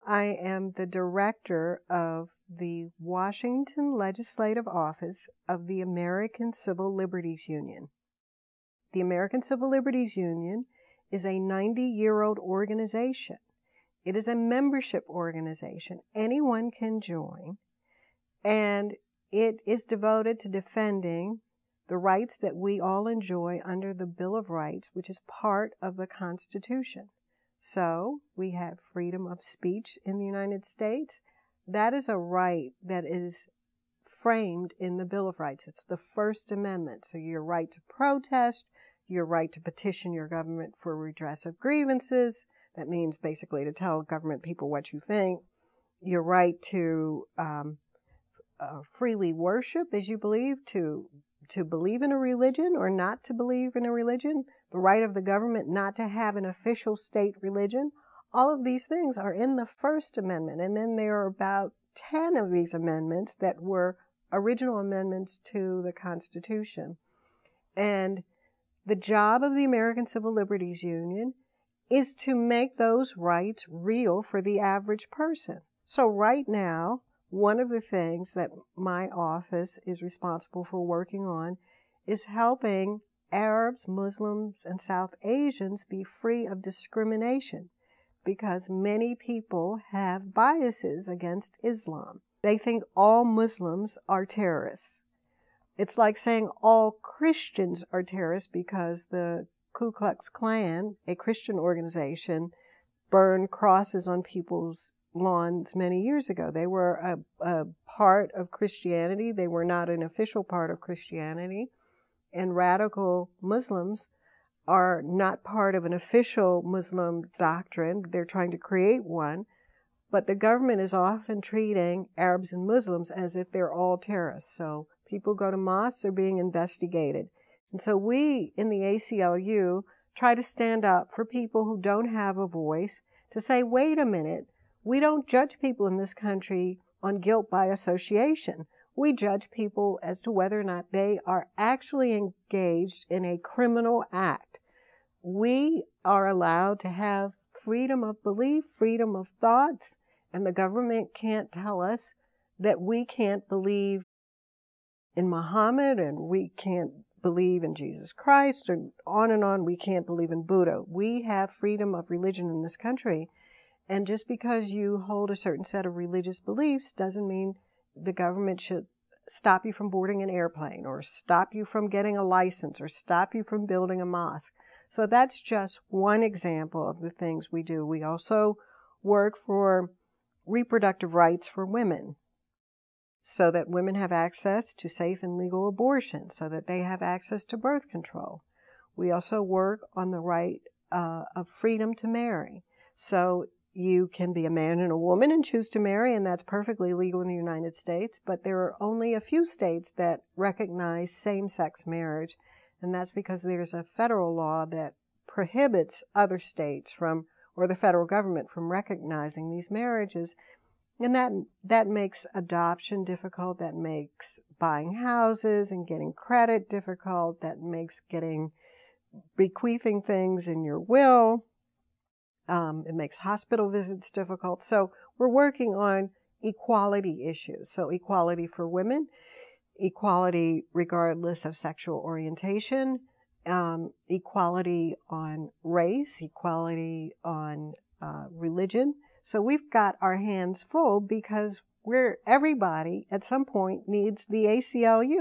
I am the director of the Washington Legislative Office of the American Civil Liberties Union. The American Civil Liberties Union is a 90-year-old organization. It is a membership organization. Anyone can join, and it is devoted to defending the rights that we all enjoy under the Bill of Rights, which is part of the Constitution. So we have freedom of speech in the United States. That is a right that is framed in the Bill of Rights. It's the First Amendment. So your right to protest, your right to petition your government for redress of grievances. That means basically to tell government people what you think. Your right to freely worship as you believe, to believe in a religion or not to believe in a religion, the right of the government not to have an official state religion. All of these things are in the First Amendment. And then there are about 10 of these amendments that were original amendments to the Constitution. And the job of the American Civil Liberties Union is to make those rights real for the average person. So right now, one of the things that my office is responsible for working on is helping Arabs, Muslims, and South Asians be free of discrimination, because many people have biases against Islam. They think all Muslims are terrorists. It's like saying all Christians are terrorists because the Ku Klux Klan, a Christian organization, burned crosses on people's lawns many years ago. They were a part of Christianity. They were not an official part of Christianity. And radical Muslims are not part of an official Muslim doctrine. They're trying to create one. But the government is often treating Arabs and Muslims as if they're all terrorists. So people go to mosques, they're being investigated. And so we in the ACLU try to stand up for people who don't have a voice to say, wait a minute, we don't judge people in this country on guilt by association. We judge people as to whether or not they are actually engaged in a criminal act. We are allowed to have freedom of belief, freedom of thoughts, and the government can't tell us that we can't believe in Muhammad and we can't believe in Jesus Christ, or on and on, we can't believe in Buddha. We have freedom of religion in this country. And just because you hold a certain set of religious beliefs doesn't mean the government should stop you from boarding an airplane or stop you from getting a license or stop you from building a mosque. So that's just one example of the things we do. We also work for reproductive rights for women, so that women have access to safe and legal abortion, so that they have access to birth control. We also work on the right of freedom to marry. So you can be a man and a woman and choose to marry, and that's perfectly legal in the United States, but there are only a few states that recognize same-sex marriage, and that's because there's a federal law that prohibits other states from, or the federal government from recognizing these marriages. And that makes adoption difficult, that makes buying houses and getting credit difficult, that makes bequeathing things in your will. It makes hospital visits difficult. So we're working on equality issues. So equality for women, equality regardless of sexual orientation, equality on race, equality on religion. So we've got our hands full because everybody at some point needs the ACLU.